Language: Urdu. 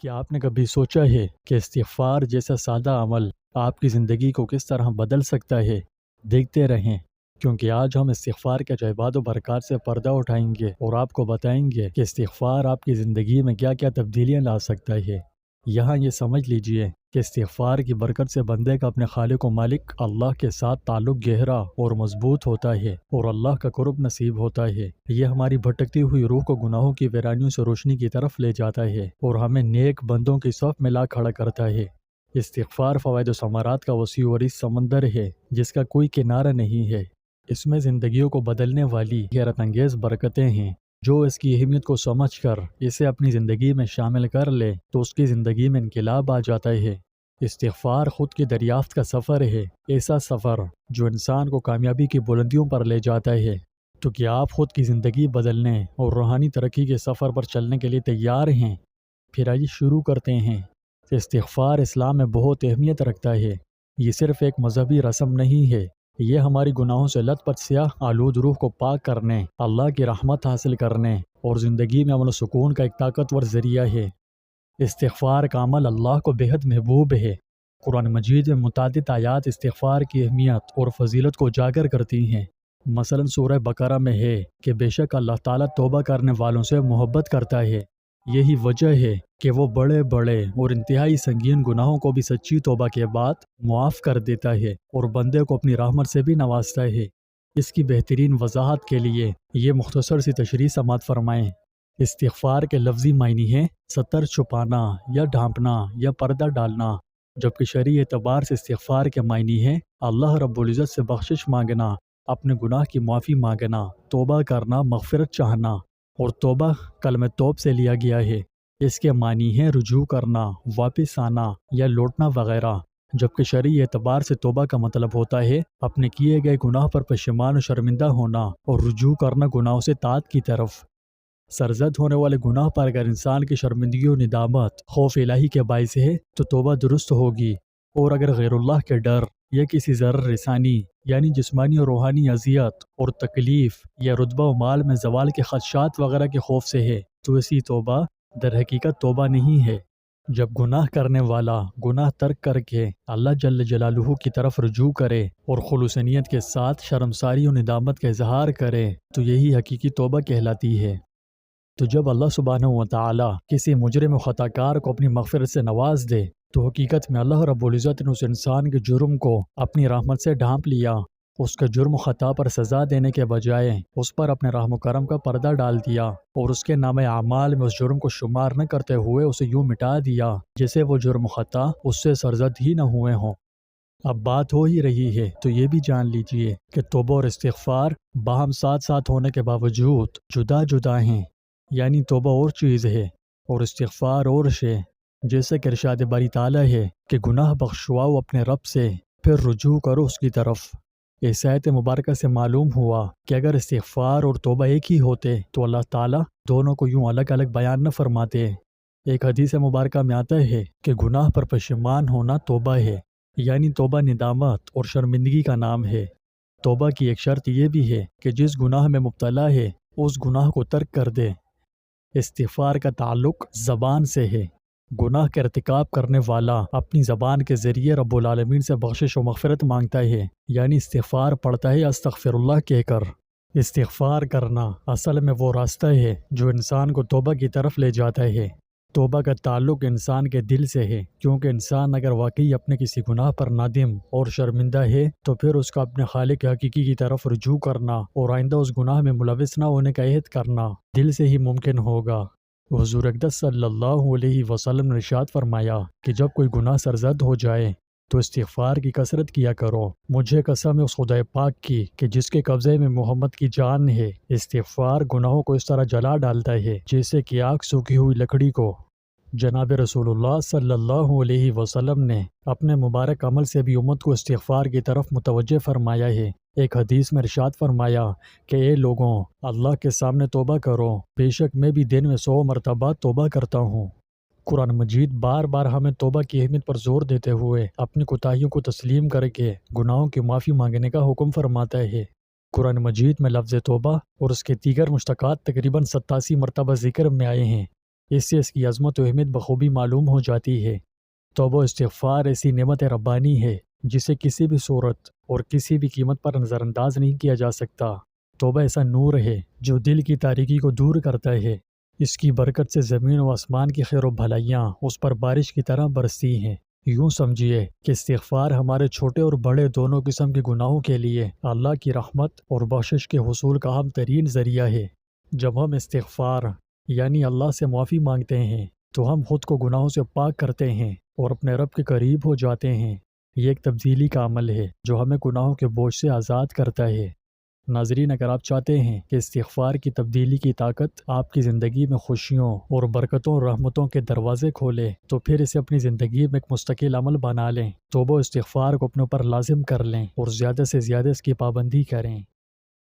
کیا آپ نے کبھی سوچا ہے کہ استغفار جیسا سادہ عمل آپ کی زندگی کو کس طرح بدل سکتا ہے؟ دیکھتے رہیں، کیونکہ آج ہم استغفار کے عجائبات و برکات سے پردہ اٹھائیں گے اور آپ کو بتائیں گے کہ استغفار آپ کی زندگی میں کیا کیا تبدیلیاں لا سکتا ہے۔ یہاں یہ سمجھ لیجئے کہ استغفار کی برکت سے بندے کا اپنے خالق و مالک اللہ کے ساتھ تعلق گہرا اور مضبوط ہوتا ہے اور اللہ کا قرب نصیب ہوتا ہے۔ یہ ہماری بھٹکتی ہوئی روح کو گناہوں کی ویرانیوں سے روشنی کی طرف لے جاتا ہے اور ہمیں نیک بندوں کی صف میں لا کھڑا کرتا ہے۔ استغفار فوائد و ثمرات کا وسیع و عریض سمندر ہے جس کا کوئی کنارہ نہیں ہے۔ اس میں زندگیوں کو بدلنے والی حیرت انگیز برکتیں ہیں۔ جو اس کی اہمیت کو سمجھ کر اسے اپنی زندگی میں شامل کر لے تو اس کی زندگی میں انقلاب آ جاتا ہے۔ استغفار خود کی دریافت کا سفر ہے، ایسا سفر جو انسان کو کامیابی کی بلندیوں پر لے جاتا ہے۔ تو کیا آپ خود کی زندگی بدلنے اور روحانی ترقی کے سفر پر چلنے کے لیے تیار ہیں؟ پھر آئیے شروع کرتے ہیں۔ استغفار اسلام میں بہت اہمیت رکھتا ہے۔ یہ صرف ایک مذہبی رسم نہیں ہے، یہ ہماری گناہوں سے لت پت سیاہ آلود روح کو پاک کرنے، اللہ کی رحمت حاصل کرنے اور زندگی میں امن و سکون کا ایک طاقتور ذریعہ ہے۔ استغفار کا عمل اللہ کو بےحد محبوب ہے۔ قرآن مجید میں متعدد آیات استغفار کی اہمیت اور فضیلت کو اجاگر کرتی ہیں۔ مثلا سورہ بقرہ میں ہے کہ بے شک اللہ تعالیٰ توبہ کرنے والوں سے محبت کرتا ہے۔ یہی وجہ ہے کہ وہ بڑے بڑے اور انتہائی سنگین گناہوں کو بھی سچی توبہ کے بعد معاف کر دیتا ہے اور بندے کو اپنی رحمت سے بھی نوازتا ہے۔ اس کی بہترین وضاحت کے لیے یہ مختصر سی تشریح سماعت فرمائیں۔ استغفار کے لفظی معنی ہے ستر چھپانا یا ڈھانپنا یا پردہ ڈالنا، جبکہ شرعی اعتبار سے استغفار کے معنی ہے اللہ رب العزت سے بخشش مانگنا، اپنے گناہ کی معافی مانگنا، توبہ کرنا، مغفرت چاہنا۔ اور توبہ کلمہ توب سے لیا گیا ہے۔ اس کے معنی ہے رجوع کرنا، واپس آنا یا لوٹنا وغیرہ، جبکہ شرعی اعتبار سے توبہ کا مطلب ہوتا ہے اپنے کیے گئے گناہ پر پشیمان و شرمندہ ہونا اور رجوع کرنا گناہوں سے طاعت کی طرف۔ سرزد ہونے والے گناہ پر اگر انسان کی شرمندگی و ندامت خوف الہی کے باعث ہے تو توبہ درست ہوگی، اور اگر غیر اللہ کے ڈر یا کسی ضرر رسانی یعنی جسمانی اور روحانی اذیت اور تکلیف یا رتبہ و مال میں زوال کے خدشات وغیرہ کے خوف سے ہے تو ایسی توبہ در حقیقت توبہ نہیں ہے۔ جب گناہ کرنے والا گناہ ترک کر کے اللہ جل جلالہ کی طرف رجوع کرے اور خلوص نیت کے ساتھ شرمساری و ندامت کا اظہار کرے تو یہی حقیقی توبہ کہلاتی ہے۔ تو جب اللہ سبحانہ و تعالی کسی مجرم و خطا کار کو اپنی مغفرت سے نواز دے تو حقیقت میں اللہ رب العزت نے اس انسان کے جرم کو اپنی رحمت سے ڈھانپ لیا۔ اس کا جرم و خطا پر سزا دینے کے بجائے اس پر اپنے رحم و کرم کا پردہ ڈال دیا اور اس کے نام اعمال میں اس جرم کو شمار نہ کرتے ہوئے اسے یوں مٹا دیا جیسے وہ جرم و خطا اس سے سرزد ہی نہ ہوئے ہوں۔ اب بات ہو ہی رہی ہے تو یہ بھی جان لیجئے کہ توبہ اور استغفار باہم ساتھ ساتھ ہونے کے باوجود جدا جدا ہیں، یعنی توبہ اور چیز ہے اور استغفار اور شے۔ جیسے کہ ارشاد باری تعالیٰ ہے کہ گناہ بخشواؤ اپنے رب سے، پھر رجوع کرو اس کی طرف۔ اس آیت مبارکہ سے معلوم ہوا کہ اگر استغفار اور توبہ ایک ہی ہوتے تو اللہ تعالیٰ دونوں کو یوں الگ الگ بیان نہ فرماتے۔ ایک حدیث مبارکہ میں آتا ہے کہ گناہ پر پشیمان ہونا توبہ ہے، یعنی توبہ ندامت اور شرمندگی کا نام ہے۔ توبہ کی ایک شرط یہ بھی ہے کہ جس گناہ میں مبتلا ہے اس گناہ کو ترک کر دے۔ استغفار کا تعلق زبان سے ہے۔ گناہ کا ارتکاب کرنے والا اپنی زبان کے ذریعے رب العالمین سے بخشش و مغفرت مانگتا ہے، یعنی استغفار پڑھتا ہے استغفر اللہ کہہ کر۔ استغفار کرنا اصل میں وہ راستہ ہے جو انسان کو توبہ کی طرف لے جاتا ہے۔ توبہ کا تعلق انسان کے دل سے ہے، کیونکہ انسان اگر واقعی اپنے کسی گناہ پر نادم اور شرمندہ ہے تو پھر اس کا اپنے خالق حقیقی کی طرف رجوع کرنا اور آئندہ اس گناہ میں ملوث نہ ہونے کا عہد کرنا دل سے ہی ممکن ہوگا۔ حضور اقدس صلی اللہ علیہ وسلم نے ارشاد فرمایا کہ جب کوئی گناہ سرزد ہو جائے تو استغفار کی کثرت کیا کرو۔ مجھے قسم ہے اس خدائے پاک کی کہ جس کے قبضے میں محمد کی جان ہے، استغفار گناہوں کو اس طرح جلا ڈالتا ہے جیسے کہ آگ سوکھی ہوئی لکڑی کو۔ جناب رسول اللہ صلی اللہ علیہ وسلم نے اپنے مبارک عمل سے بھی امت کو استغفار کی طرف متوجہ فرمایا ہے۔ ایک حدیث میں ارشاد فرمایا کہ اے لوگوں، اللہ کے سامنے توبہ کرو، بے شک میں بھی دن میں 100 مرتبہ توبہ کرتا ہوں۔ قرآن مجید بار بار ہمیں توبہ کی اہمیت پر زور دیتے ہوئے اپنی کوتاہیوں کو تسلیم کر کے گناہوں کی معافی مانگنے کا حکم فرماتا ہے۔ قرآن مجید میں لفظ توبہ اور اس کے دیگر مشتقات تقریباً 87 مرتبہ ذکر میں آئے ہیں۔ اس سے اس کی عظمت و اہمیت بخوبی معلوم ہو جاتی ہے۔ توبہ و استغفار ایسی نعمت ربانی ہے جسے کسی بھی صورت اور کسی بھی قیمت پر نظر انداز نہیں کیا جا سکتا۔ توبہ ایسا نور ہے جو دل کی تاریکی کو دور کرتا ہے۔ اس کی برکت سے زمین و آسمان کی خیر و بھلائیاں اس پر بارش کی طرح برستی ہیں۔ یوں سمجھیے کہ استغفار ہمارے چھوٹے اور بڑے دونوں قسم کے گناہوں کے لیے اللہ کی رحمت اور بخشش کے حصول کا اہم ترین ذریعہ ہے۔ جب ہم استغفار یعنی اللہ سے معافی مانگتے ہیں تو ہم خود کو گناہوں سے پاک کرتے ہیں اور اپنے رب کے قریب ہو جاتے ہیں۔ یہ ایک تبدیلی کا عمل ہے جو ہمیں گناہوں کے بوجھ سے آزاد کرتا ہے۔ ناظرین، اگر آپ چاہتے ہیں کہ استغفار کی تبدیلی کی طاقت آپ کی زندگی میں خوشیوں اور برکتوں اور رحمتوں کے دروازے کھولے تو پھر اسے اپنی زندگی میں ایک مستقل عمل بنا لیں۔ توبہ و استغفار کو اپنے اوپر لازم کر لیں اور زیادہ سے زیادہ اس کی پابندی کریں۔